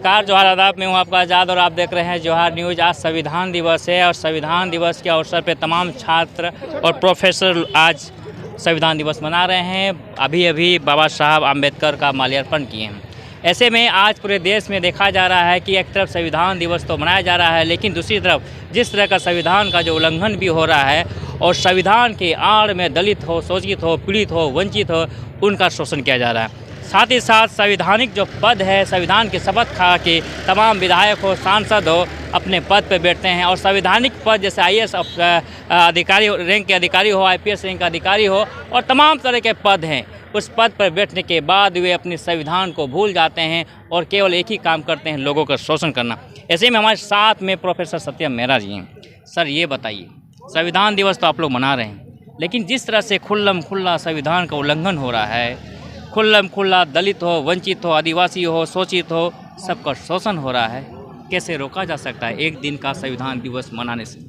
नमस्कार, जोहार आदाब। मैं हूं आपका आज़ाद और आप देख रहे हैं जोहार न्यूज़। आज संविधान दिवस है और संविधान दिवस के अवसर पर तमाम छात्र और प्रोफेसर आज संविधान दिवस मना रहे हैं। अभी अभी बाबा साहब आम्बेडकर का माल्यार्पण किए हैं। ऐसे में आज पूरे देश में देखा जा रहा है कि एक तरफ संविधान दिवस तो मनाया जा रहा है, लेकिन दूसरी तरफ जिस तरह का संविधान का जो उल्लंघन भी हो रहा है और संविधान के आड़ में दलित हो, शोषित हो, पीड़ित हो, वंचित हो, उनका शोषण किया जा रहा है। साथ ही साथ संवैधानिक जो पद है, संविधान की शपथ खा के तमाम विधायक हो, सांसद हो, अपने पद पर बैठते हैं और संवैधानिक पद जैसे IAS अधिकारी रैंक के अधिकारी हो, IPS रैंक का अधिकारी हो और तमाम तरह के पद हैं। उस पद पर बैठने के बाद वे अपने संविधान को भूल जाते हैं और केवल एक ही काम करते हैं, लोगों का शोषण करना। ऐसे में हमारे साथ में प्रोफेसर सत्यम मेहरा जी हैं। सर, ये बताइए, संविधान दिवस तो आप लोग मना रहे हैं, लेकिन जिस तरह से खुल्लम खुल्ला संविधान का उल्लंघन हो रहा है, खुल्लम खुल्ला दलित हो, वंचित हो, आदिवासी हो, शोषित हो, सबका शोषण हो रहा है, कैसे रोका जा सकता है एक दिन का संविधान दिवस मनाने से?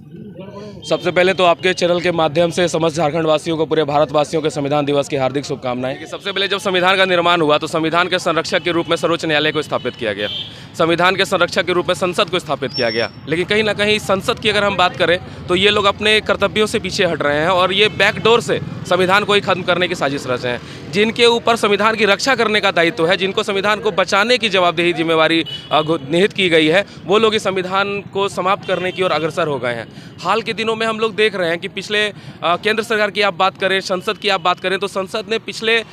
सबसे पहले तो आपके चैनल के माध्यम से समस्त झारखंड वासियों को, पूरे भारतवासियों के संविधान दिवस की हार्दिक शुभकामनाएं। सबसे पहले जब संविधान का निर्माण हुआ तो संविधान के संरक्षक के रूप में सर्वोच्च न्यायालय को स्थापित किया गया, संविधान के संरक्षक के रूप में संसद को स्थापित किया गया। लेकिन कहीं ना कहीं संसद की अगर हम बात करें तो ये लोग अपने कर्तव्यों से पीछे हट रहे हैं और ये बैकडोर से संविधान को ही खत्म करने की साजिश रच रहे हैं। जिनके ऊपर संविधान की रक्षा करने का दायित्व है, जिनको संविधान को बचाने की जवाबदेही जिम्मेवारी निहित की गई है, वो लोग इस संविधान को समाप्त करने की ओर अग्रसर हो गए हैं। हाल के दिनों में हम लोग देख रहे हैं कि पिछले केंद्र सरकार की आप बात करें, संसद की आप बात करें तो संसद ने पिछले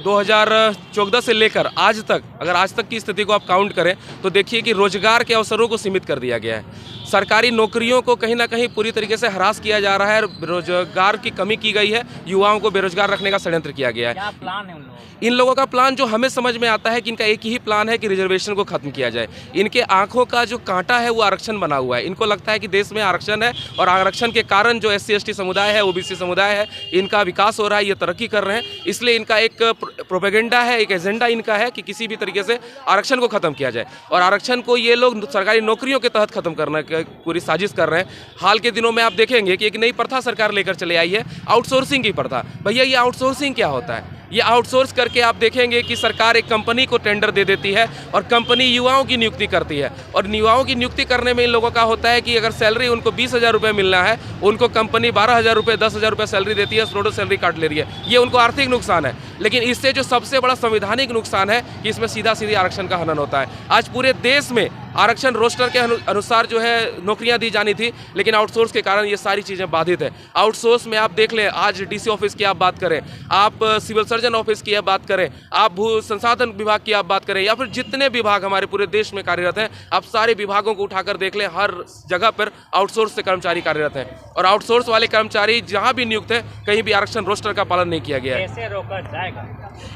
2014 से लेकर आज तक, अगर आज तक की स्थिति को आप काउंट करें तो देखिए कि रोजगार के अवसरों को सीमित कर दिया गया है। सरकारी नौकरियों को कहीं ना कहीं पूरी तरीके से हरास किया जा रहा है, रोजगार की कमी की गई है, युवाओं को बेरोजगार रखने का षड्यंत्र किया गया है। क्या प्लान है इन लोगों का प्लान जो हमें समझ में आता है कि इनका एक ही प्लान है कि रिजर्वेशन को खत्म किया जाए। इनके आंखों का जो कांटा है वो आरक्षण बना हुआ है। इनको लगता है कि देश में आरक्षण है और आरक्षण के कारण जो SC ST समुदाय है, OBC समुदाय है, इनका विकास हो रहा है, ये तरक्की कर रहे हैं। इसलिए इनका एक प्रोपेगेंडा है, एक एजेंडा इनका है कि किसी भी तरीके से आरक्षण को खत्म किया जाए और आरक्षण को ये लोग सरकारी नौकरियों के तहत खत्म करने की पूरी साजिश कर रहे हैं। हाल के दिनों में आप देखेंगे कि एक नई प्रथा सरकार लेकर चले आई है, आउटसोर्सिंग की प्रथा। भैया, ये आउटसोर्सिंग क्या होता है? ये आउटसोर्स करके आप देखेंगे कि सरकार एक कंपनी को टेंडर दे देती है और कंपनी युवाओं की नियुक्ति करती है और युवाओं की नियुक्ति करने में इन लोगों का होता है कि अगर सैलरी उनको 20,000 रुपये मिलना है, उनको कंपनी 12,000 रुपये, 10,000 रुपये सैलरी देती है, टोटल सैलरी काट ले रही है। ये उनको आर्थिक नुकसान है। लेकिन इससे जो सबसे बड़ा संवैधानिक नुकसान है कि इसमें सीधा सीधी आरक्षण का हनन होता है। आज पूरे देश में आरक्षण रोस्टर के अनुसार जो है नौकरियां दी जानी थी, लेकिन आउटसोर्स के कारण ये सारी चीज़ें बाधित है। आउटसोर्स में आप देख लें, आज DC ऑफिस की आप बात करें, आप सिविल सर्जन ऑफिस की आप बात करें, आप भू संसाधन विभाग की आप बात करें, या फिर जितने विभाग हमारे पूरे देश में कार्यरत हैं, आप सारे विभागों को उठाकर देख लें, हर जगह पर आउटसोर्स से कर्मचारी कार्यरत हैं और आउटसोर्स वाले कर्मचारी जहाँ भी नियुक्त है, कहीं भी आरक्षण रोस्टर का पालन नहीं किया गया है। कैसे रोका जाएगा?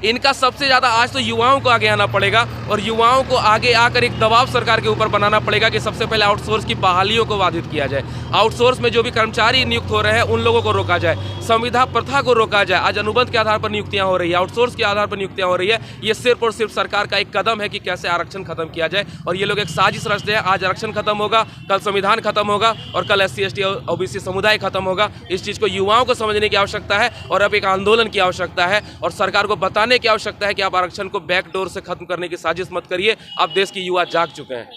इनका सबसे ज़्यादा आज तो युवाओं को आगे आना पड़ेगा और युवाओं को आगे आकर एक दबाव सरकार के ऊपर बनाना पड़ेगा कि सबसे पहले आउटसोर्स की बहालियों को बाधित किया जाए। आउटसोर्स में जो भी कर्मचारी नियुक्त हो रहे हैं उन लोगों को रोका जाए, संविदा प्रथा को रोका जाए। आज अनुबंध के आधार पर नियुक्तियां हो रही है, आउटसोर्स के आधार पर नियुक्तियां हो रही है। ये सिर्फ और सिर्फ सरकार का एक कदम है कि कैसे आरक्षण खत्म किया जाए और ये लोग एक साजिश रचते हैं। आज आरक्षण खत्म होगा, कल संविधान खत्म होगा और कल SC ST और OBC समुदाय खत्म होगा। इस चीज़ को युवाओं को समझने की आवश्यकता है और अब एक आंदोलन की आवश्यकता है और सरकार को बताने की आवश्यकता है कि आप आरक्षण को बैकडोर से खत्म करने की साजिश मत करिए। अब देश की युवा जाग चुके हैं।